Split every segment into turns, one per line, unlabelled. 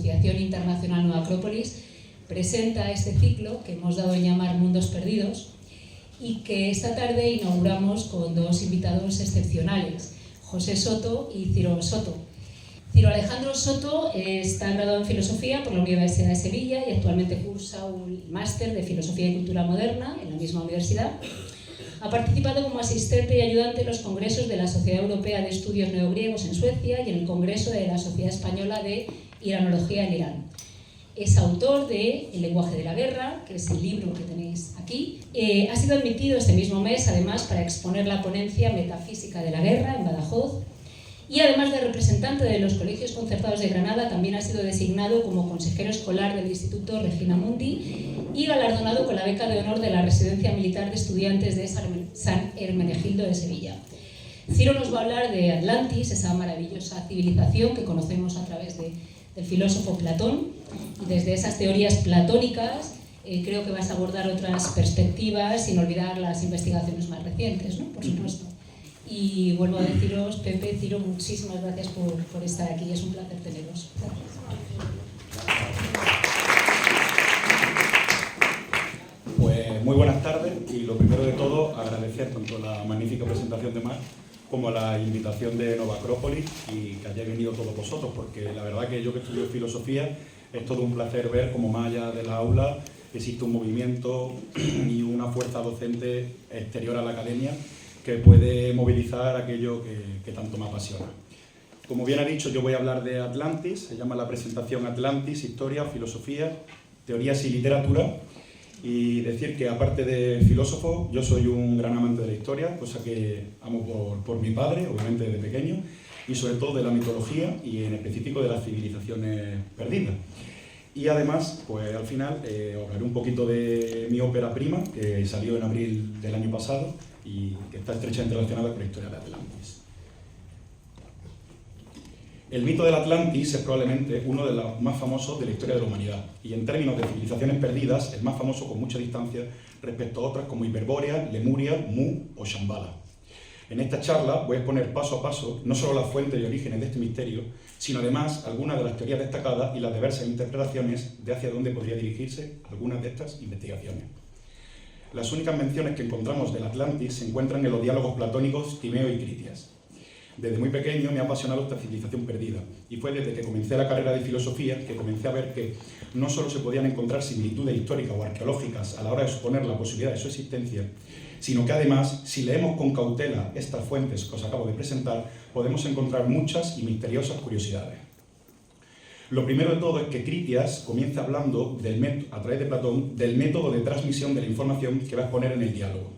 Asociación Internacional Nueva Acrópolis, presenta este ciclo que hemos dado en llamar Mundos Perdidos y que esta tarde inauguramos con dos invitados excepcionales, José Soto y Ciro Soto. Ciro Alejandro Soto está graduado en Filosofía por la Universidad de Sevilla y actualmente cursa un máster de Filosofía y Cultura Moderna en la misma universidad. Ha participado como asistente y ayudante en los congresos de la Sociedad Europea de Estudios Neogriegos en Suecia y en el Congreso de la Sociedad Española de Iranología en Irán. Es autor de El lenguaje de la guerra, que es el libro que tenéis aquí. Ha sido admitido este mismo mes, además, para exponer la ponencia Metafísica de la Guerra en Badajoz. Y además de representante de los Colegios Concertados de Granada, también ha sido designado como consejero escolar del Instituto Regina Mundi y galardonado con la beca de honor de la Residencia Militar de Estudiantes de San Hermenegildo de Sevilla. Ciro nos va a hablar de Atlantis, esa maravillosa civilización que conocemos a través del filósofo Platón, y desde esas teorías platónicas creo que vas a abordar otras perspectivas sin olvidar las investigaciones más recientes, ¿no? Por supuesto. Y vuelvo a deciros, Pepe, Ciro, muchísimas gracias por estar aquí, es un placer teneros.
Pues muy buenas tardes y lo primero de todo agradecer tanto la magnífica presentación de Mar como la invitación de Nueva Acrópolis y que hayáis venido todos vosotros, porque la verdad que yo que estudio filosofía es todo un placer ver cómo más allá de la aula existe un movimiento y una fuerza docente exterior a la academia que puede movilizar aquello que tanto me apasiona. Como bien ha dicho, yo voy a hablar de Atlantis, se llama la presentación Atlantis, Historia, Filosofía, Teorías y Literatura, y decir que aparte de filósofo, yo soy un gran amante de la historia, cosa que amo por mi padre, obviamente desde pequeño, y sobre todo de la mitología y en específico de las civilizaciones perdidas. Y además, pues al final, hablaré un poquito de mi ópera prima, que salió en abril del año pasado, y que está estrechamente relacionada con la historia de Atlantis. El mito del Atlantis es probablemente uno de los más famosos de la historia de la humanidad, y en términos de civilizaciones perdidas, el más famoso con mucha distancia respecto a otras como Hiperbórea, Lemuria, Mu o Shambhala. En esta charla voy a exponer paso a paso no solo las fuentes y orígenes de este misterio, sino además algunas de las teorías destacadas y las diversas interpretaciones de hacia dónde podría dirigirse algunas de estas investigaciones. Las únicas menciones que encontramos del Atlantis se encuentran en los diálogos platónicos Timeo y Critias. Desde muy pequeño me ha apasionado esta civilización perdida, y fue desde que comencé la carrera de filosofía que comencé a ver que no solo se podían encontrar similitudes históricas o arqueológicas a la hora de suponer la posibilidad de su existencia, sino que además, si leemos con cautela estas fuentes que os acabo de presentar, podemos encontrar muchas y misteriosas curiosidades. Lo primero de todo es que Critias comienza hablando, a través de Platón, del método de transmisión de la información que va a exponer en el diálogo.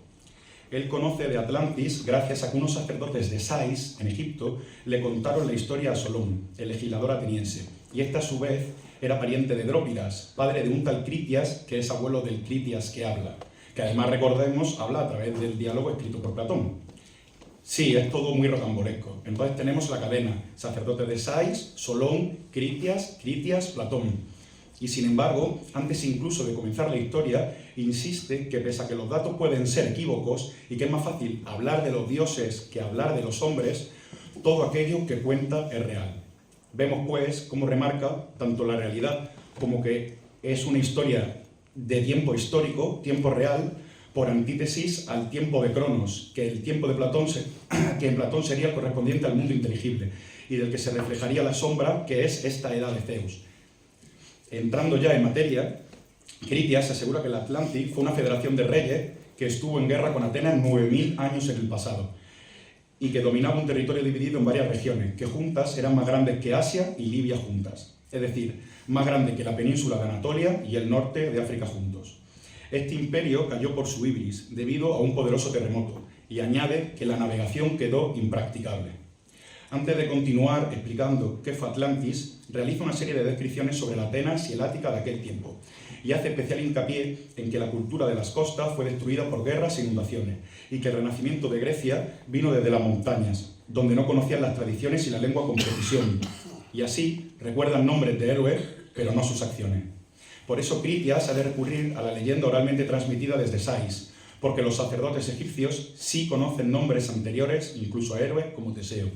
Él conoce de Atlantis gracias a que unos sacerdotes de Sais, en Egipto, le contaron la historia a Solón, el legislador ateniense, y este a su vez era pariente de Drópidas, padre de un tal Critias, que es abuelo del Critias que habla, que además, recordemos, habla a través del diálogo escrito por Platón. Sí, es todo muy rocambolesco. Entonces tenemos la cadena, sacerdotes de Sais, Solón, Critias, Platón. Y sin embargo, antes incluso de comenzar la historia, insiste que pese a que los datos pueden ser equívocos y que es más fácil hablar de los dioses que hablar de los hombres, todo aquello que cuenta es real. Vemos pues cómo remarca tanto la realidad como que es una historia de tiempo histórico, tiempo real, por antítesis al tiempo de Cronos, que el tiempo de Platón, que en Platón sería el correspondiente al mundo inteligible, y del que se reflejaría la sombra, que es esta edad de Zeus. Entrando ya en materia, Critias asegura que el Atlantis fue una federación de reyes que estuvo en guerra con Atenas 9000 años en el pasado, y que dominaba un territorio dividido en varias regiones, que juntas eran más grandes que Asia y Libia juntas, es decir, más grande que la península de Anatolia y el norte de África juntos. Este imperio cayó por su ibris, debido a un poderoso terremoto, y añade que la navegación quedó impracticable. Antes de continuar explicando qué fue Atlantis, realiza una serie de descripciones sobre la Atenas y el Ática de aquel tiempo, y hace especial hincapié en que la cultura de las costas fue destruida por guerras e inundaciones, y que el renacimiento de Grecia vino desde las montañas, donde no conocían las tradiciones y la lengua con precisión, y así recuerdan nombres de héroes, pero no sus acciones. Por eso Critias ha de recurrir a la leyenda oralmente transmitida desde Sais, porque los sacerdotes egipcios sí conocen nombres anteriores, incluso a héroes como Teseo.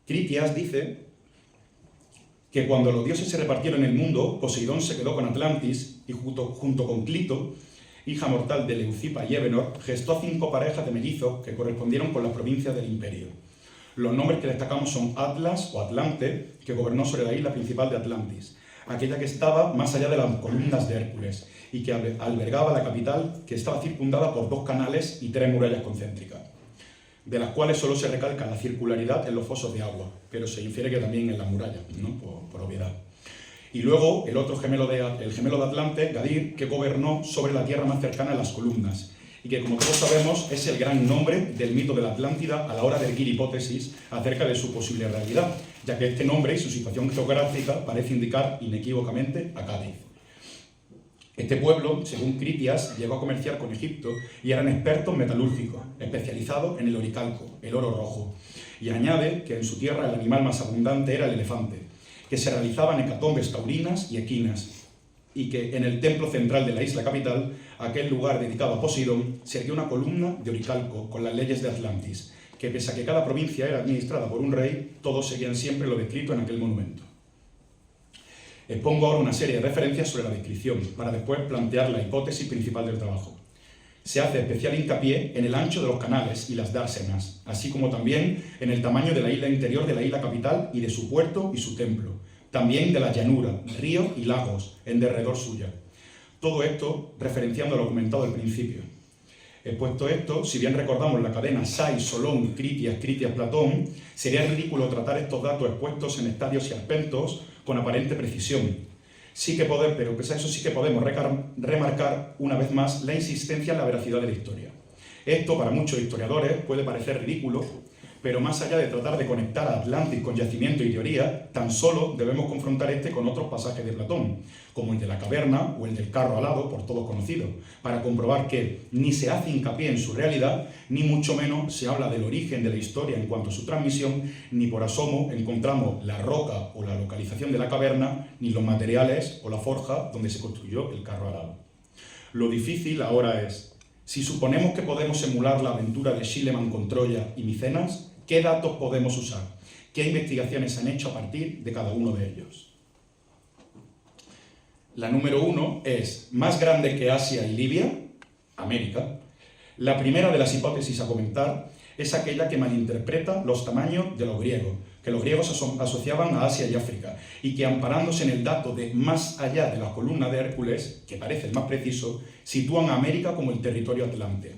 Critias dice que cuando los dioses se repartieron el mundo, Poseidón se quedó con Atlantis y junto con Clito, hija mortal de Leucipa y Évenor, gestó 5 parejas de mellizos que correspondieron con las provincias del imperio. Los nombres que destacamos son Atlas o Atlante, que gobernó sobre la isla principal de Atlantis, aquella que estaba más allá de las columnas de Hércules y que albergaba la capital, que estaba circundada por 2 canales y 3 murallas concéntricas, de las cuales solo se recalca la circularidad en los fosos de agua, pero se infiere que también en las murallas, ¿no? por obviedad. Y luego el otro gemelo de Atlante, Gadir, que gobernó sobre la tierra más cercana a las columnas, y que, como todos sabemos, es el gran nombre del mito de la Atlántida a la hora de erguir hipótesis acerca de su posible realidad, ya que este nombre y su situación geográfica parece indicar inequívocamente a Cádiz. Este pueblo, según Critias, llegó a comerciar con Egipto y eran expertos metalúrgicos, especializados en el oricalco, el oro rojo, y añade que en su tierra el animal más abundante era el elefante, que se realizaban hecatombes taurinas y equinas, y que en el templo central de la isla capital, aquel lugar dedicado a Poseidón, se erguió una columna de oricalco con las leyes de Atlantis, que pese a que cada provincia era administrada por un rey, todos seguían siempre lo descrito en aquel monumento. Expongo ahora una serie de referencias sobre la descripción, para después plantear la hipótesis principal del trabajo. Se hace especial hincapié en el ancho de los canales y las dársenas, así como también en el tamaño de la isla interior de la isla capital y de su puerto y su templo, también de la llanura, ríos y lagos en derredor suya. Todo esto referenciando lo comentado al principio. Expuesto esto, si bien recordamos la cadena Sais, Solón, Critias, Platón, sería ridículo tratar estos datos expuestos en estadios y arpentos con aparente precisión. Pero pese a eso sí que podemos remarcar una vez más la insistencia en la veracidad de la historia. Esto para muchos historiadores puede parecer ridículo, pero más allá de tratar de conectar a Atlantis con yacimiento y teoría, tan solo debemos confrontar este con otros pasajes de Platón, como el de la caverna o el del carro alado, por todos conocidos, para comprobar que ni se hace hincapié en su realidad, ni mucho menos se habla del origen de la historia en cuanto a su transmisión, ni por asomo encontramos la roca o la localización de la caverna, ni los materiales o la forja donde se construyó el carro alado. Lo difícil ahora es, si suponemos que podemos emular la aventura de Schliemann con Troya y Micenas, ¿qué datos podemos usar? ¿Qué investigaciones se han hecho a partir de cada uno de ellos? La número 1 es, ¿más grande que Asia y Libia? América. La primera de las hipótesis a comentar es aquella que malinterpreta los tamaños de los griegos, que los griegos asociaban a Asia y África, y que amparándose en el dato de más allá de la columna de Hércules, que parece el más preciso, sitúan a América como el territorio atlante.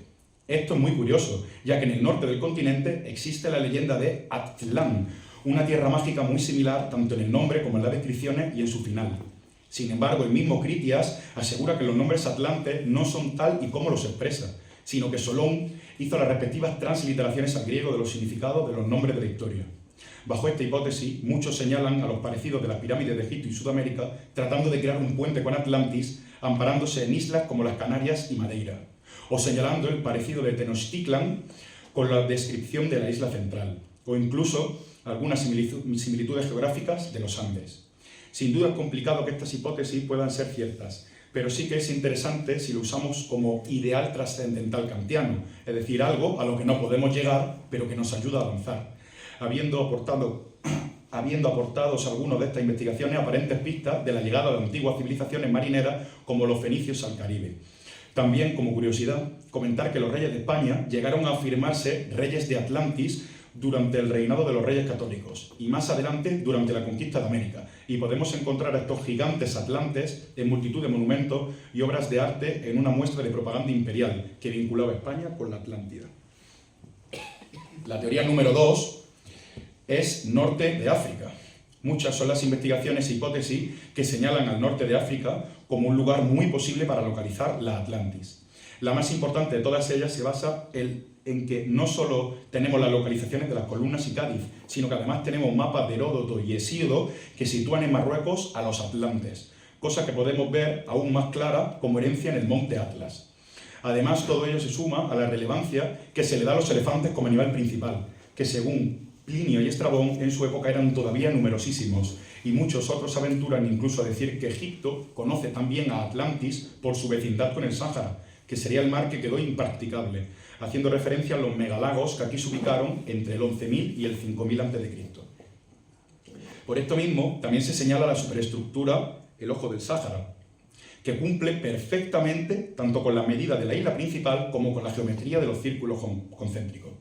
Esto es muy curioso, ya que en el norte del continente existe la leyenda de Atlán, una tierra mágica muy similar tanto en el nombre como en las descripciones y en su final. Sin embargo, el mismo Critias asegura que los nombres atlantes no son tal y como los expresa, sino que Solón hizo las respectivas transliteraciones al griego de los significados de los nombres de la historia. Bajo esta hipótesis, muchos señalan a los parecidos de las pirámides de Egipto y Sudamérica, tratando de crear un puente con Atlantis, amparándose en islas como las Canarias y Madeira, o señalando el parecido de Tenochtitlan con la descripción de la isla central, o incluso algunas similitudes geográficas de los Andes. Sin duda es complicado que estas hipótesis puedan ser ciertas, pero sí que es interesante si lo usamos como ideal trascendental kantiano, es decir, algo a lo que no podemos llegar, pero que nos ayuda a avanzar, habiendo aportado algunas de estas investigaciones aparentes pistas de la llegada de antiguas civilizaciones marineras como los fenicios al Caribe. También, como curiosidad, comentar que los reyes de España llegaron a afirmarse reyes de Atlantis durante el reinado de los reyes católicos y más adelante durante la conquista de América, y podemos encontrar a estos gigantes atlantes en multitud de monumentos y obras de arte en una muestra de propaganda imperial que vinculaba a España con la Atlántida. La teoría número 2 es norte de África. Muchas son las investigaciones e hipótesis que señalan al norte de África como un lugar muy posible para localizar la Atlantis. La más importante de todas ellas se basa en que no solo tenemos las localizaciones de las columnas y Cádiz, sino que además tenemos mapas de Heródoto y Hesíodo que sitúan en Marruecos a los atlantes, cosa que podemos ver aún más clara como herencia en el monte Atlas. Además, todo ello se suma a la relevancia que se le da a los elefantes como animal principal, que según Plinio y Estrabón en su época eran todavía numerosísimos, y muchos otros aventuran incluso a decir que Egipto conoce también a Atlantis por su vecindad con el Sáhara, que sería el mar que quedó impracticable, haciendo referencia a los megalagos que aquí se ubicaron entre el 11.000 y el 5.000 a.C. Por esto mismo, también se señala la superestructura, el ojo del Sáhara, que cumple perfectamente tanto con la medida de la isla principal como con la geometría de los círculos concéntricos.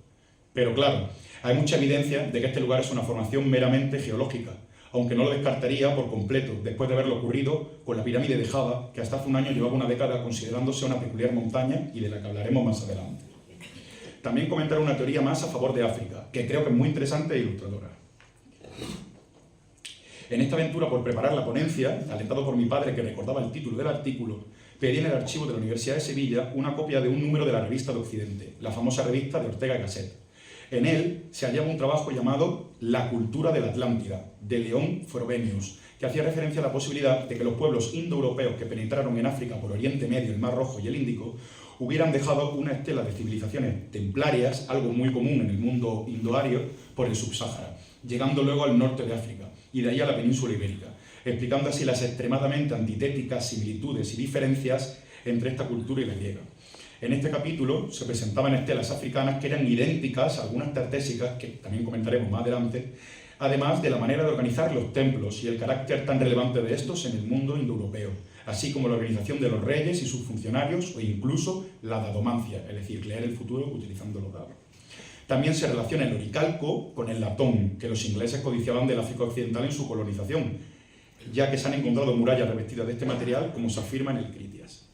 Pero claro, hay mucha evidencia de que este lugar es una formación meramente geológica, aunque no lo descartaría por completo después de ver lo ocurrido con la pirámide de Java, que hasta hace un año llevaba una década considerándose una peculiar montaña y de la que hablaremos más adelante. También comentaré una teoría más a favor de África, que creo que es muy interesante e ilustradora. En esta aventura por preparar la ponencia, alentado por mi padre que recordaba el título del artículo, pedí en el archivo de la Universidad de Sevilla una copia de un número de la Revista de Occidente, la famosa revista de Ortega y Gasset. En él se hallaba un trabajo llamado La cultura de la Atlántida, de León Frobenius, que hacía referencia a la posibilidad de que los pueblos indoeuropeos que penetraron en África por Oriente Medio, el Mar Rojo y el Índico, hubieran dejado una estela de civilizaciones templarias, algo muy común en el mundo indoario, por el subsáhara, llegando luego al norte de África y de ahí a la península ibérica, explicando así las extremadamente antitéticas similitudes y diferencias entre esta cultura y la griega. En este capítulo se presentaban estelas africanas que eran idénticas a algunas tartésicas, que también comentaremos más adelante, además de la manera de organizar los templos y el carácter tan relevante de estos en el mundo indoeuropeo, así como la organización de los reyes y sus funcionarios o incluso la dadomancia, es decir, leer el futuro utilizando los dados. También se relaciona el oricalco con el latón, que los ingleses codiciaban del África Occidental en su colonización, ya que se han encontrado murallas revestidas de este material, como se afirma en el Critias.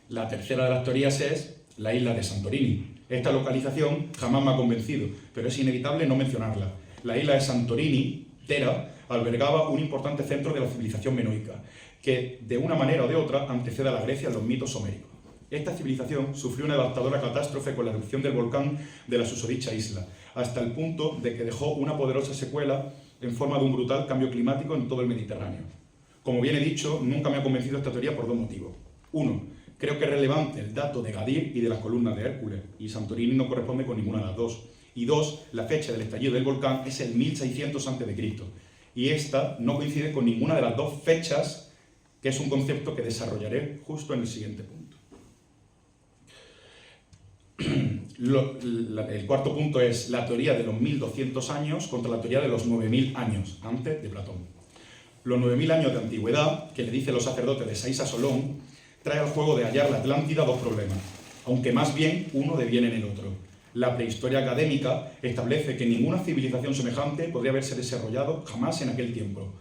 La tercera de las teorías es la isla de Santorini. Esta localización jamás me ha convencido, pero es inevitable no mencionarla. La isla de Santorini, Tera, albergaba un importante centro de la civilización minoica, que de una manera o de otra antecede a la Grecia en los mitos homéricos. Esta civilización sufrió una devastadora catástrofe con la erupción del volcán de la susodicha isla, hasta el punto de que dejó una poderosa secuela en forma de un brutal cambio climático en todo el Mediterráneo. Como bien he dicho, nunca me ha convencido esta teoría por dos motivos. Uno, creo que es relevante el dato de Gadir y de las columnas de Hércules, y Santorini no corresponde con ninguna de las dos. Y dos, la fecha del estallido del volcán es el 1600 a.C., y esta no coincide con ninguna de las dos fechas, que es un concepto que desarrollaré justo en el siguiente punto. El cuarto punto es la teoría de los 1200 años contra la teoría de los 9000 años, antes de Platón. Los 9000 años de antigüedad, que le dicen los sacerdotes de Saísa Solón, trae al juego de hallar la Atlántida dos problemas, aunque más bien uno deviene en el otro. La prehistoria académica establece que ninguna civilización semejante podría haberse desarrollado jamás en aquel tiempo.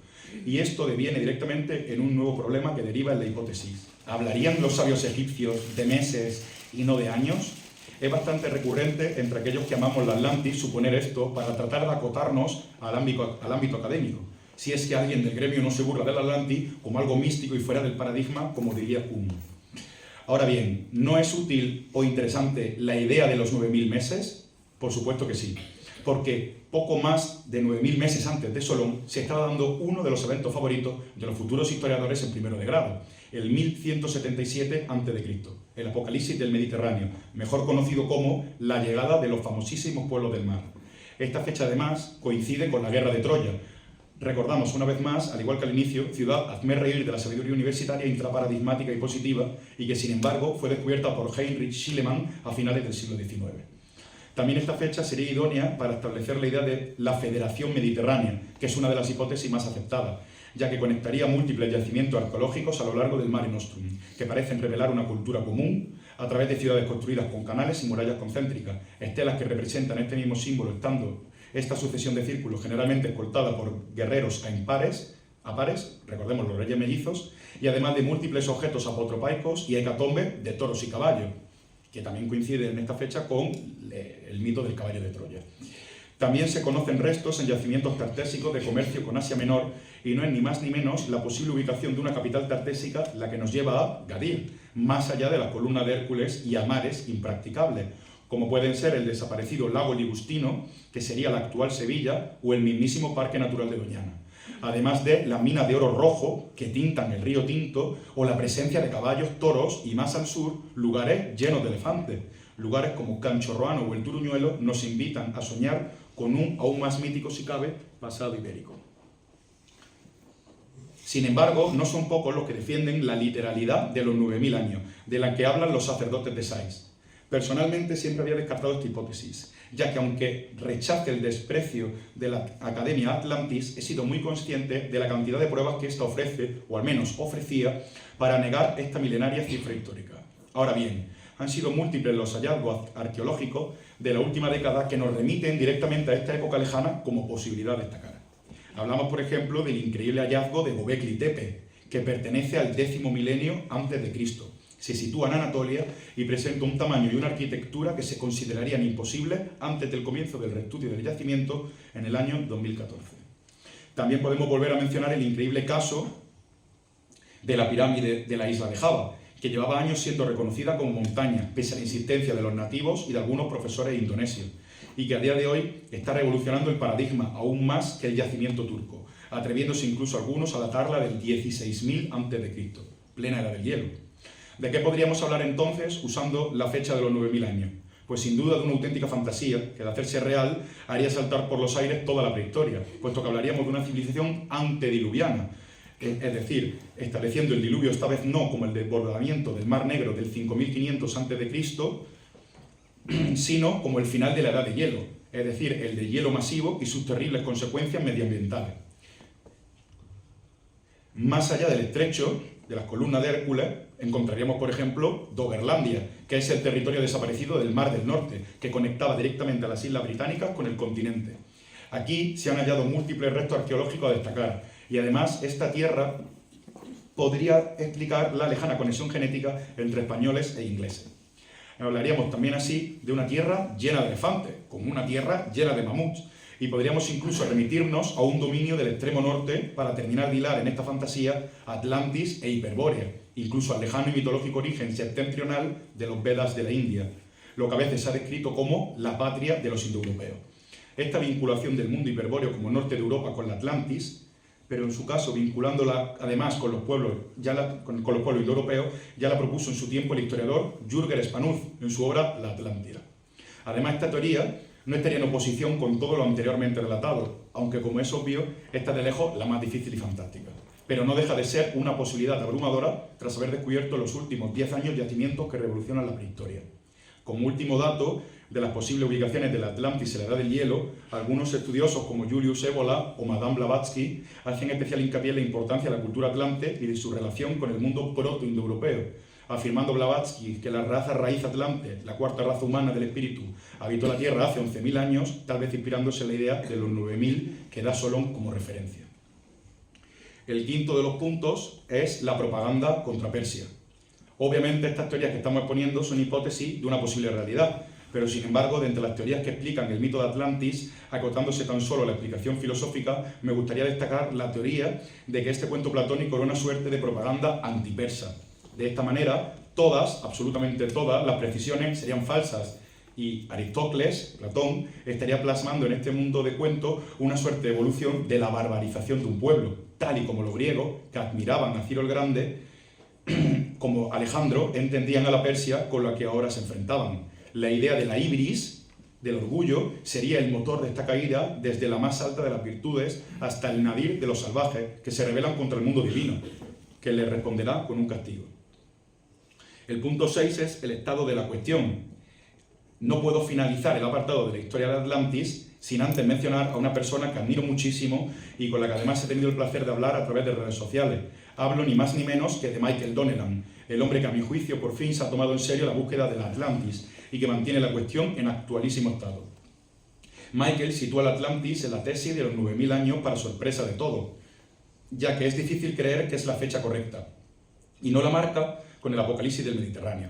Y esto deviene directamente en un nuevo problema que deriva en la hipótesis. ¿Hablarían los sabios egipcios de meses y no de años? Es bastante recurrente entre aquellos que amamos la Atlantis suponer esto para tratar de acotarnos al ámbito académico. Si es que alguien del gremio no se burla del Atlantis como algo místico y fuera del paradigma, como diría Kuhn. Ahora bien, ¿no es útil o interesante la idea de los 9000 meses? Por supuesto que sí, porque poco más de 9000 meses antes de Solón se estaba dando uno de los eventos favoritos de los futuros historiadores en primero de grado, el 1177 a.C., el Apocalipsis del Mediterráneo, mejor conocido como la llegada de los famosísimos pueblos del mar. Esta fecha además coincide con la guerra de Troya. Recordamos una vez más, al igual que al inicio, ciudad hazme reír de la sabiduría universitaria intraparadigmática y positiva y que sin embargo fue descubierta por Heinrich Schliemann a finales del siglo XIX. También esta fecha sería idónea para establecer la idea de la Federación Mediterránea, que es una de las hipótesis más aceptadas, ya que conectaría múltiples yacimientos arqueológicos a lo largo del Mare Nostrum, que parecen revelar una cultura común a través de ciudades construidas con canales y murallas concéntricas, estelas que representan este mismo símbolo estando esta sucesión de círculos generalmente escoltada por guerreros a pares, recordemos los reyes mellizos, y además de múltiples objetos apotropaicos y hecatombe de toros y caballos, que también coincide en esta fecha con el mito del caballo de Troya. También se conocen restos en yacimientos tartésicos de comercio con Asia Menor y no es ni más ni menos la posible ubicación de una capital tartésica la que nos lleva a Gadir, más allá de la columna de Hércules y a mares impracticables, como pueden ser el desaparecido lago Ligustino, que sería la actual Sevilla, o el mismísimo Parque Natural de Doñana. Además de las minas de oro rojo que tintan el río Tinto, o la presencia de caballos, toros y más al sur, lugares llenos de elefantes. Lugares como Canchorroano o el Turuñuelo nos invitan a soñar con un aún más mítico, si cabe, pasado ibérico. Sin embargo, no son pocos los que defienden la literalidad de los 9000 años, de la que hablan los sacerdotes de Sais. Personalmente siempre había descartado esta hipótesis, ya que aunque rechace el desprecio de la Academia Atlantis, he sido muy consciente de la cantidad de pruebas que ésta ofrece, o al menos ofrecía, para negar esta milenaria cifra histórica. Ahora bien, han sido múltiples los hallazgos arqueológicos de la última década que nos remiten directamente a esta época lejana como posibilidad de destacar. Hablamos, por ejemplo, del increíble hallazgo de Göbekli Tepe, que pertenece al 10º milenio antes de Cristo. Se sitúa en Anatolia y presenta un tamaño y una arquitectura que se considerarían imposibles antes del comienzo del reestudio del yacimiento en el año 2014. También podemos volver a mencionar el increíble caso de la pirámide de la isla de Java, que llevaba años siendo reconocida como montaña, pese a la insistencia de los nativos y de algunos profesores indonesios, y que a día de hoy está revolucionando el paradigma aún más que el yacimiento turco, atreviéndose incluso algunos a datarla del 16.000 a.C., plena era del hielo. ¿De qué podríamos hablar entonces usando la fecha de los 9.000 años? Pues sin duda de una auténtica fantasía que, de hacerse real, haría saltar por los aires toda la prehistoria, puesto que hablaríamos de una civilización antediluviana, es decir, estableciendo el diluvio esta vez no como el desbordamiento del Mar Negro del 5.500 a.C., sino como el final de la Edad de Hielo, es decir, el de hielo masivo y sus terribles consecuencias medioambientales. Más allá del estrecho, de las columnas de Hércules, encontraríamos, por ejemplo, Doggerlandia, que es el territorio desaparecido del Mar del Norte, que conectaba directamente a las Islas Británicas con el continente. Aquí se han hallado múltiples restos arqueológicos a destacar, y además esta tierra podría explicar la lejana conexión genética entre españoles e ingleses. Hablaríamos también así de una tierra llena de elefantes, como una tierra llena de mamuts, y podríamos incluso remitirnos a un dominio del extremo norte para terminar de hilar en esta fantasía Atlantis e Hiperbórea, incluso al lejano y mitológico origen septentrional de los Vedas de la India, lo que a veces se ha descrito como la patria de los indoeuropeos. Esta vinculación del mundo hiperbóreo como norte de Europa con la Atlantis, pero en su caso vinculándola además con los pueblos, con los pueblos indoeuropeos, ya la propuso en su tiempo el historiador Jürgen Spanurz en su obra La Atlántida. Además, esta teoría no estaría en oposición con todo lo anteriormente relatado, aunque, como es obvio, esta de lejos la más difícil y fantástica. Pero no deja de ser una posibilidad abrumadora tras haber descubierto en los últimos 10 años yacimientos que revolucionan la prehistoria. Como último dato de las posibles ubicaciones del Atlantis en la Edad del Hielo, algunos estudiosos como Julius Evola o Madame Blavatsky hacen especial hincapié en la importancia de la cultura atlante y de su relación con el mundo proto-indoeuropeo, afirmando Blavatsky que la raza raíz atlante, la cuarta raza humana del espíritu, habitó la Tierra hace 11.000 años, tal vez inspirándose en la idea de los 9.000 que da Solon como referencia. El quinto de los puntos es la propaganda contra Persia. Obviamente estas teorías que estamos exponiendo son hipótesis de una posible realidad, pero sin embargo, de entre las teorías que explican el mito de Atlantis, acotándose tan solo a la explicación filosófica, me gustaría destacar la teoría de que este cuento platónico era una suerte de propaganda antipersa. De esta manera, todas, absolutamente todas, las precisiones serían falsas y Aristóteles, Platón, estaría plasmando en este mundo de cuentos una suerte de evolución de la barbarización de un pueblo, tal y como los griegos, que admiraban a Ciro el Grande, como Alejandro, entendían a la Persia con la que ahora se enfrentaban. La idea de la ibris, del orgullo, sería el motor de esta caída desde la más alta de las virtudes hasta el nadir de los salvajes que se rebelan contra el mundo divino, que les responderá con un castigo. El punto 6 es el estado de la cuestión. No puedo finalizar el apartado de la historia de Atlantis sin antes mencionar a una persona que admiro muchísimo y con la que además he tenido el placer de hablar a través de redes sociales. Hablo ni más ni menos que de Michael Donegan, el hombre que a mi juicio por fin se ha tomado en serio la búsqueda de la Atlantis y que mantiene la cuestión en actualísimo estado. Michael sitúa la Atlantis en la tesis de los 9.000 años para sorpresa de todo, ya que es difícil creer que es la fecha correcta, y no la marca con el apocalipsis del Mediterráneo.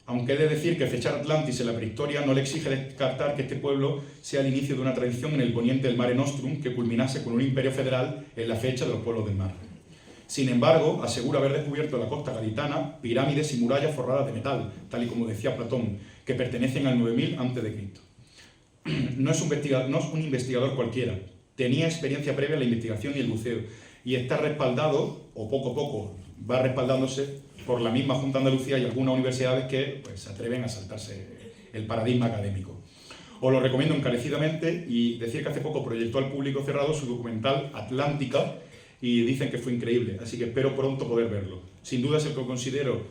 Aunque he de decir que fechar Atlantis en la prehistoria no le exige descartar que este pueblo sea el inicio de una tradición en el poniente del Mare Nostrum que culminase con un imperio federal en la fecha de los pueblos del mar. Sin embargo, asegura haber descubierto en la costa gaditana pirámides y murallas forradas de metal, tal y como decía Platón, que pertenecen al 9000 a.C. No es un investigador cualquiera, tenía experiencia previa en la investigación y el buceo, y está respaldado, o poco a poco va respaldándose, por la misma Junta de Andalucía y algunas universidades que pues, se atreven a saltarse el paradigma académico. Os lo recomiendo encarecidamente y decir que hace poco proyectó al público cerrado su documental Atlántica y dicen que fue increíble, así que espero pronto poder verlo. Sin duda es el que considero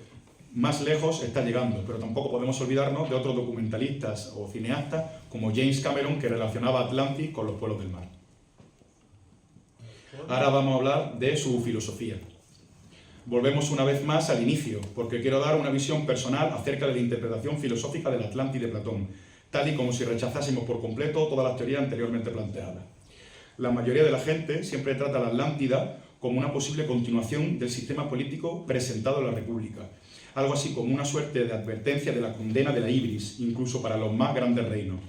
más lejos está llegando, pero tampoco podemos olvidarnos de otros documentalistas o cineastas como James Cameron, que relacionaba Atlantis con los pueblos del mar. Ahora vamos a hablar de su filosofía. Volvemos una vez más al inicio, porque quiero dar una visión personal acerca de la interpretación filosófica del Atlantis de Platón, tal y como si rechazásemos por completo todas las teorías anteriormente planteadas. La mayoría de la gente siempre trata a la Atlántida como una posible continuación del sistema político presentado en la República, algo así como una suerte de advertencia de la condena de la ibris, incluso para los más grandes reinos.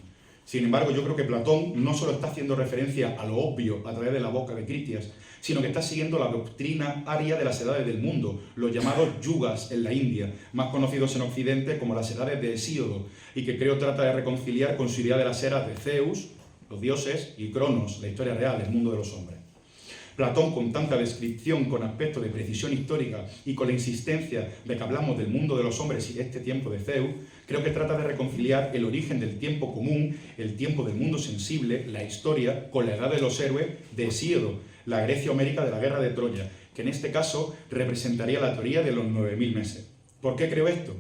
Sin embargo, yo creo que Platón no solo está haciendo referencia a lo obvio a través de la boca de Critias, sino que está siguiendo la doctrina aria de las edades del mundo, los llamados yugas en la India, más conocidos en Occidente como las edades de Hesíodo, y que creo trata de reconciliar con su idea de las eras de Zeus, los dioses, y Cronos, la historia real, el mundo de los hombres. Platón, con tanta descripción, con aspecto de precisión histórica y con la insistencia de que hablamos del mundo de los hombres y este tiempo de Zeus, creo que trata de reconciliar el origen del tiempo común, el tiempo del mundo sensible, la historia, con la edad de los héroes de Hesíodo, la Grecia homérica de la guerra de Troya, que en este caso representaría la teoría de los 9000 meses. ¿Por qué creo esto?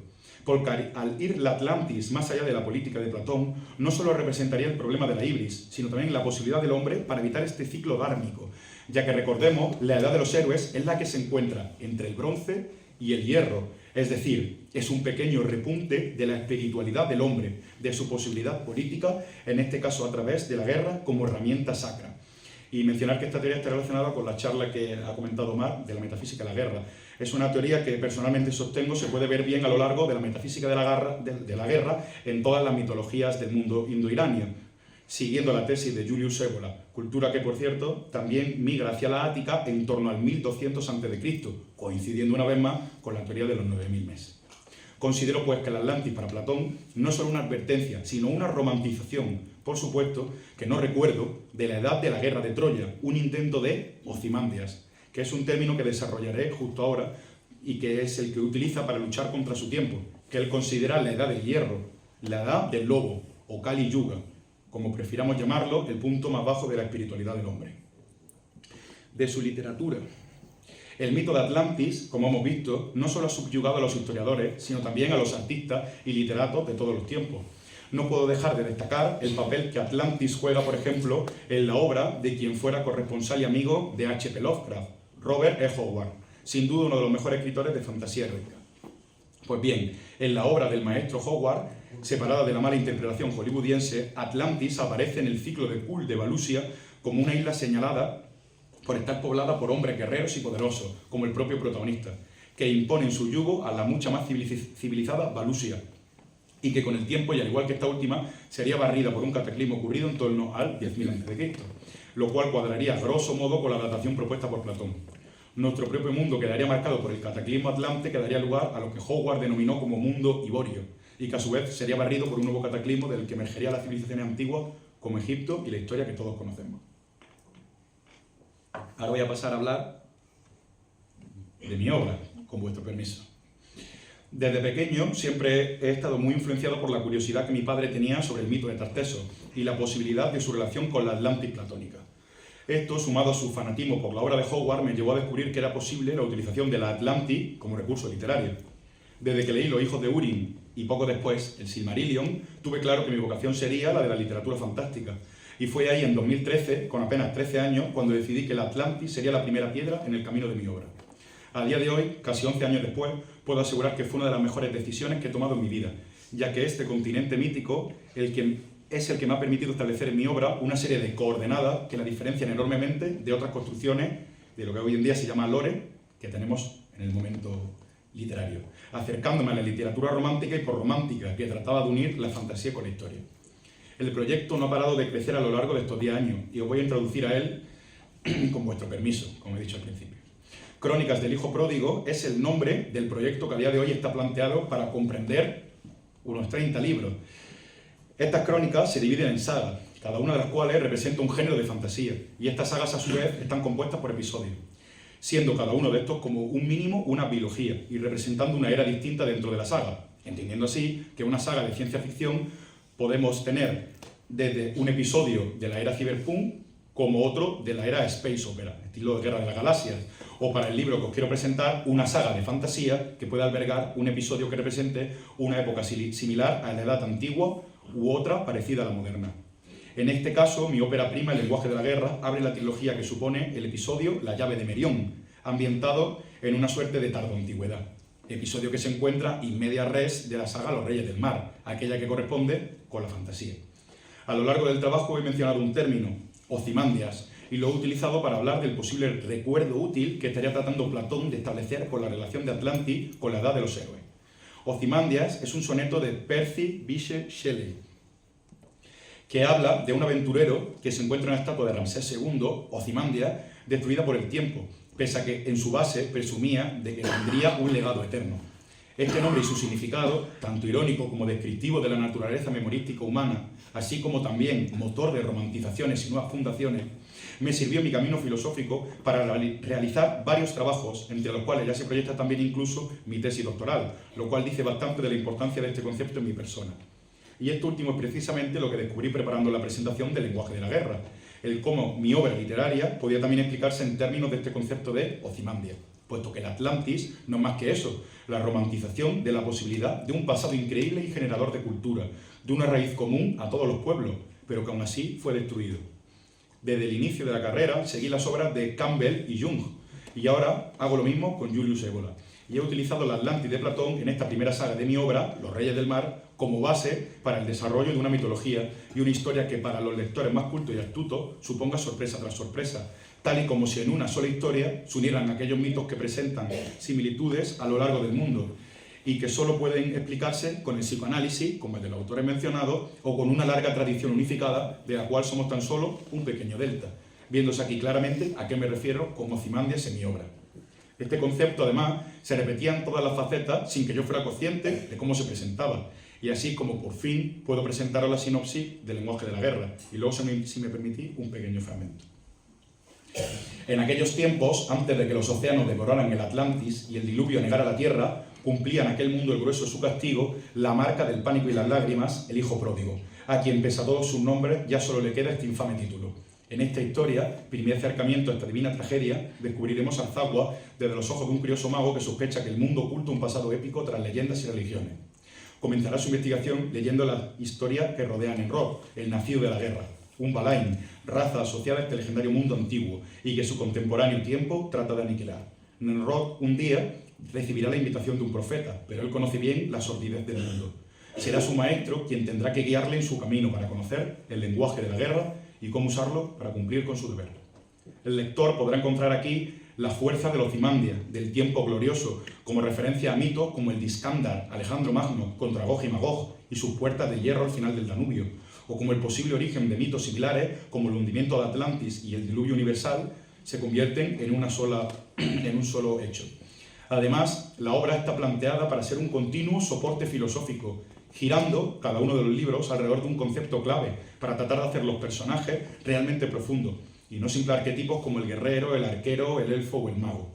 Porque al ir la Atlantis más allá de la política de Platón, no solo representaría el problema de la ibris, sino también la posibilidad del hombre para evitar este ciclo dármico, ya que recordemos, la edad de los héroes es la que se encuentra entre el bronce y el hierro, es decir, es un pequeño repunte de la espiritualidad del hombre, de su posibilidad política, en este caso a través de la guerra como herramienta sacra. Y mencionar que esta teoría está relacionada con la charla que ha comentado Mar de la metafísica de la guerra. Es una teoría que personalmente sostengo se puede ver bien a lo largo de la metafísica de la guerra en todas las mitologías del mundo indo-iranio, siguiendo la tesis de Julius Evola, cultura que, por cierto, también migra hacia la Ática en torno al 1200 a.C., coincidiendo una vez más con la teoría de los 9000 meses. Considero pues que el Atlantis para Platón no es solo una advertencia, sino una romantización, por supuesto, que no recuerdo, de la edad de la guerra de Troya, un intento de Ozymandias, que es un término que desarrollaré justo ahora y que es el que utiliza para luchar contra su tiempo, que él considera la edad del hierro, la edad del lobo, o Kali Yuga, como prefiramos llamarlo, el punto más bajo de la espiritualidad del hombre. De su literatura. El mito de Atlantis, como hemos visto, no solo ha subyugado a los historiadores, sino también a los artistas y literatos de todos los tiempos. No puedo dejar de destacar el papel que Atlantis juega, por ejemplo, en la obra de quien fuera corresponsal y amigo de H.P. Lovecraft, Robert E. Howard, sin duda uno de los mejores escritores de fantasía heroica. Pues bien, en la obra del maestro Howard, separada de la mala interpretación hollywoodiense, Atlantis aparece en el ciclo de Kul de Valusia como una isla señalada por estar poblada por hombres guerreros y poderosos, como el propio protagonista, que imponen su yugo a la mucha más civilizada Valusia, y que con el tiempo, y al igual que esta última, sería barrida por un cataclismo ocurrido en torno al 10.000 a.C., lo cual cuadraría grosso modo con la datación propuesta por Platón. Nuestro propio mundo quedaría marcado por el cataclismo atlante que daría lugar a lo que Howard denominó como mundo iborio, y que a su vez sería barrido por un nuevo cataclismo del que emergería las civilizaciones antiguas como Egipto y la historia que todos conocemos. Ahora voy a pasar a hablar de mi obra, con vuestro permiso. Desde pequeño siempre he estado muy influenciado por la curiosidad que mi padre tenía sobre el mito de Tarteso y la posibilidad de su relación con la Atlantis platónica. Esto, sumado a su fanatismo por la obra de Howard, me llevó a descubrir que era posible la utilización de la Atlantis como recurso literario. Desde que leí Los hijos de Húrin y poco después El Silmarillion, tuve claro que mi vocación sería la de la literatura fantástica. Y fue ahí, en 2013, con apenas 13 años, cuando decidí que la Atlantis sería la primera piedra en el camino de mi obra. A día de hoy, casi 11 años después, puedo asegurar que fue una de las mejores decisiones que he tomado en mi vida, ya que este continente mítico es el que me ha permitido establecer en mi obra una serie de coordenadas que la diferencian enormemente de otras construcciones de lo que hoy en día se llama lore, que tenemos en el momento literario, acercándome a la literatura romántica y por romántica, que trataba de unir la fantasía con la historia. El proyecto no ha parado de crecer a lo largo de estos 10 años y os voy a introducir a él con vuestro permiso, como he dicho al principio. Crónicas del Hijo Pródigo es el nombre del proyecto que a día de hoy está planteado para comprender unos 30 libros. Estas crónicas se dividen en sagas, cada una de las cuales representa un género de fantasía, y estas sagas a su vez están compuestas por episodios, siendo cada uno de estos como un mínimo una biología y representando una era distinta dentro de la saga, entendiendo así que una saga de ciencia ficción podemos tener desde un episodio de la era Cyberpunk como otro de la era Space Opera, estilo de Guerra de las Galaxias, o para el libro que os quiero presentar, una saga de fantasía que puede albergar un episodio que represente una época similar a la Edad Antigua u otra parecida a la moderna. En este caso, mi ópera prima, El lenguaje de la guerra, abre la trilogía que supone el episodio La llave de Merión, ambientado en una suerte de tardoantigüedad. Episodio que se encuentra in media res de la saga Los Reyes del Mar, aquella que corresponde con la fantasía. A lo largo del trabajo he mencionado un término, Ozymandias, y lo he utilizado para hablar del posible recuerdo útil que estaría tratando Platón de establecer con la relación de Atlantis con la Edad de los Héroes. Ozymandias es un soneto de Percy Bysshe Shelley, que habla de un aventurero que se encuentra en la estatua de Ramsés II, Ozymandias, destruida por el tiempo, pese a que en su base presumía de que tendría un legado eterno. Este nombre y su significado, tanto irónico como descriptivo de la naturaleza memorística humana, así como también motor de romantizaciones y nuevas fundaciones, me sirvió en mi camino filosófico para realizar varios trabajos, entre los cuales ya se proyecta también incluso mi tesis doctoral, lo cual dice bastante de la importancia de este concepto en mi persona. Y esto último es precisamente lo que descubrí preparando la presentación del lenguaje de la guerra, el cómo mi obra literaria podía también explicarse en términos de este concepto de Ozymandias, puesto que el Atlantis no es más que eso, la romantización de la posibilidad de un pasado increíble y generador de cultura, de una raíz común a todos los pueblos, pero que aún así fue destruido. Desde el inicio de la carrera seguí las obras de Campbell y Jung, y ahora hago lo mismo con Julius Evola. Y he utilizado la Atlantis de Platón en esta primera saga de mi obra, Los Reyes del Mar, como base para el desarrollo de una mitología y una historia que para los lectores más cultos y astutos suponga sorpresa tras sorpresa, tal y como si en una sola historia se unieran aquellos mitos que presentan similitudes a lo largo del mundo y que solo pueden explicarse con el psicoanálisis, como el de los autores mencionados, o con una larga tradición unificada de la cual somos tan solo un pequeño delta, viéndose aquí claramente a qué me refiero con Ozymandias en mi obra. Este concepto, además, se repetía en todas las facetas sin que yo fuera consciente de cómo se presentaba, y así como por fin puedo presentaros la sinopsis del lenguaje de la guerra, y luego, si me permitís, un pequeño fragmento. En aquellos tiempos, antes de que los océanos devoraran el Atlantis y el diluvio negara la tierra, cumplía en aquel mundo el grueso de su castigo la marca del pánico y las lágrimas, el hijo pródigo, a quien pese a todos sus nombres ya solo le queda este infame título. En esta historia, primer acercamiento a esta divina tragedia, descubriremos a Zagua desde los ojos de un curioso mago que sospecha que el mundo oculta un pasado épico tras leyendas y religiones. Comenzará su investigación leyendo las historias que rodean a Nimrod, el nacido de la guerra, un Balaín, raza asociada a este legendario mundo antiguo y que su contemporáneo tiempo trata de aniquilar. Nimrod un día recibirá la invitación de un profeta, pero él conoce bien la sordidez del mundo. Será su maestro quien tendrá que guiarle en su camino para conocer el lenguaje de la guerra y cómo usarlo para cumplir con su deber. El lector podrá encontrar aquí la fuerza de Ozymandias, del tiempo glorioso, como referencia a mitos como el de Iskandar, Alejandro Magno, contra Gog y Magog y sus puertas de hierro al final del Danubio, o como el posible origen de mitos similares como el hundimiento de Atlantis y el diluvio universal se convierten en un solo hecho. Además, la obra está planteada para ser un continuo soporte filosófico, girando cada uno de los libros alrededor de un concepto clave para tratar de hacer los personajes realmente profundos y no simples arquetipos como el guerrero, el arquero, el elfo o el mago.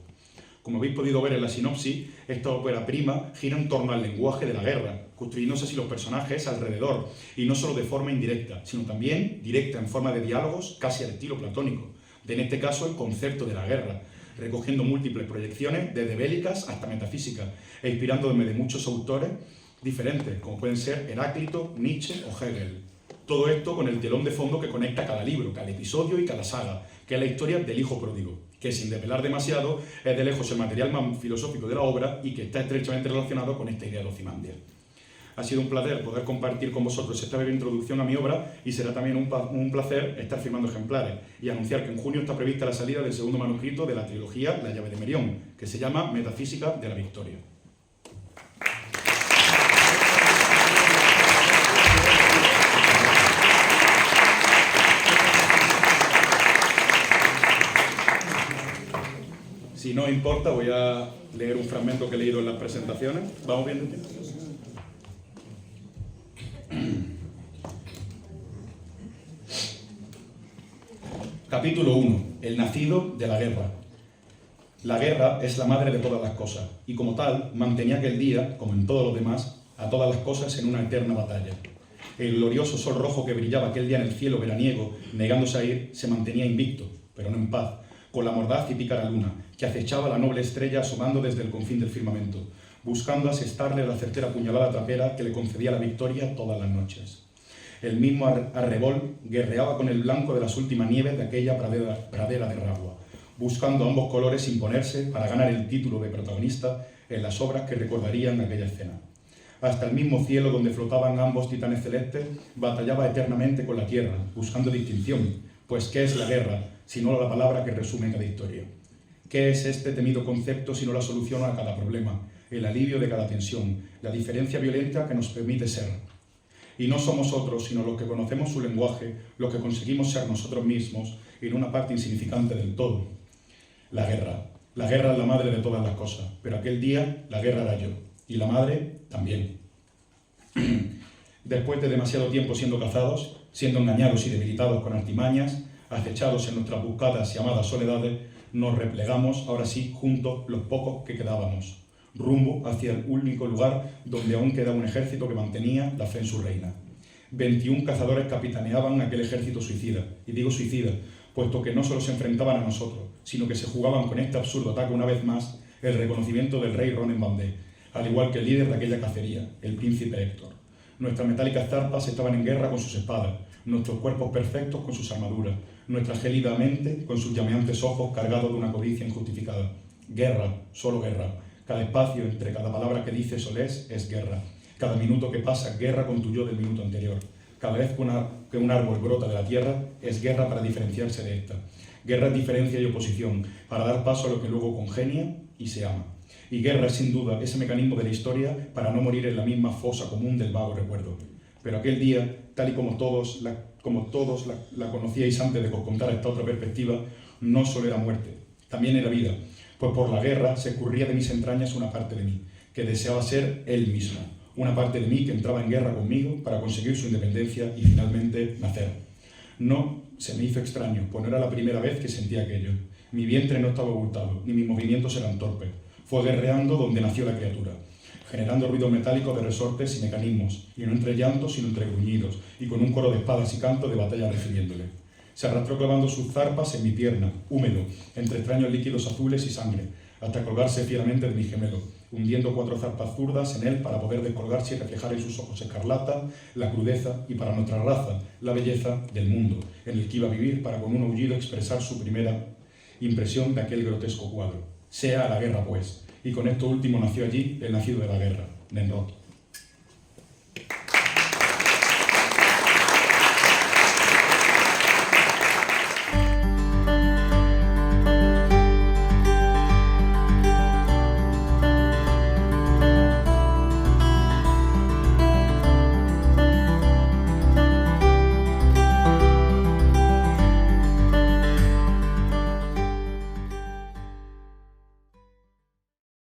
Como habéis podido ver en la sinopsis, esta ópera prima gira en torno al lenguaje de la guerra, construyéndose así los personajes alrededor, y no solo de forma indirecta, sino también directa en forma de diálogos casi al estilo platónico, de en este caso el concepto de la guerra, recogiendo múltiples proyecciones desde bélicas hasta metafísicas, e inspirándome de muchos autores diferentes, como pueden ser Heráclito, Nietzsche o Hegel. Todo esto con el telón de fondo que conecta cada libro, cada episodio y cada saga, que es la historia del hijo pródigo, que sin develar demasiado es de lejos el material más filosófico de la obra y que está estrechamente relacionado con esta idea de Ozymandias. Ha sido un placer poder compartir con vosotros esta breve introducción a mi obra y será también un placer estar firmando ejemplares y anunciar que en junio está prevista la salida del segundo manuscrito de la trilogía La llave de Merión, que se llama Metafísica de la Victoria. Si no importa, voy a leer un fragmento que he leído en las presentaciones. ¿Vamos viendo? Capítulo 1. El nacido de la guerra. La guerra es la madre de todas las cosas, y como tal, mantenía aquel día, como en todos los demás, a todas las cosas en una eterna batalla. El glorioso sol rojo que brillaba aquel día en el cielo veraniego, negándose a ir, se mantenía invicto, pero no en paz, con la mordaz y pícara luna, que acechaba la noble estrella asomando desde el confín del firmamento, buscando asestarle la certera puñalada trapera que le concedía la victoria todas las noches. El mismo arrebol guerreaba con el blanco de las últimas nieves de aquella pradera de Ragua, buscando ambos colores imponerse para ganar el título de protagonista en las obras que recordarían aquella escena. Hasta el mismo cielo donde flotaban ambos titanes celestes batallaba eternamente con la tierra, buscando distinción, pues ¿qué es la guerra, sino la palabra que resume cada historia? ¿Qué es este temido concepto sino la solución a cada problema, el alivio de cada tensión, la diferencia violenta que nos permite ser? Y no somos otros, sino los que conocemos su lenguaje, los que conseguimos ser nosotros mismos en una parte insignificante del todo. La guerra. La guerra es la madre de todas las cosas, pero aquel día la guerra era yo, y la madre también. Después de demasiado tiempo siendo cazados, siendo engañados y debilitados con artimañas, acechados en nuestras buscadas y amadas soledades, nos replegamos, ahora sí, juntos los pocos que quedábamos, rumbo hacia el único lugar donde aún quedaba un ejército que mantenía la fe en su reina. 21 cazadores capitaneaban aquel ejército suicida, y digo suicida, puesto que no solo se enfrentaban a nosotros, sino que se jugaban con este absurdo ataque una vez más el reconocimiento del rey Ronen Bandé, al igual que el líder de aquella cacería, el príncipe Héctor. Nuestras metálicas zarpas estaban en guerra con sus espadas, nuestros cuerpos perfectos con sus armaduras, nuestra gélida mente con sus llameantes ojos cargados de una codicia injustificada. Guerra, solo guerra. Cada espacio entre cada palabra que dices o lees es guerra. Cada minuto que pasa, guerra con tu yo del minuto anterior. Cada vez que un árbol brota de la tierra, es guerra para diferenciarse de esta. Guerra es diferencia y oposición, para dar paso a lo que luego congenia y se ama. Y guerra es sin duda ese mecanismo de la historia para no morir en la misma fosa común del vago recuerdo. Pero aquel día, tal y como todos la conocíais antes de que os contara esta otra perspectiva, no solo era muerte, también era vida, pues por la guerra se escurría de mis entrañas una parte de mí, que deseaba ser él mismo, una parte de mí que entraba en guerra conmigo para conseguir su independencia y finalmente nacer. No se me hizo extraño, pues no era la primera vez que sentía aquello. Mi vientre no estaba abultado, ni mis movimientos eran torpes. Fue guerreando donde nació la criatura, generando ruidos metálicos de resortes y mecanismos, y no entre llantos sino entre gruñidos, y con un coro de espadas y cantos de batalla recibiéndole. Se arrastró clavando sus zarpas en mi pierna, húmedo, entre extraños líquidos azules y sangre, hasta colgarse fieramente de mi gemelo, hundiendo 4 zarpas zurdas en él para poder descolgarse y reflejar en sus ojos escarlata la crudeza y para nuestra raza la belleza del mundo, en el que iba a vivir para con un aullido expresar su primera impresión de aquel grotesco cuadro. Sea la guerra, pues, y con esto último nació allí el nacido de la guerra, Nemrod.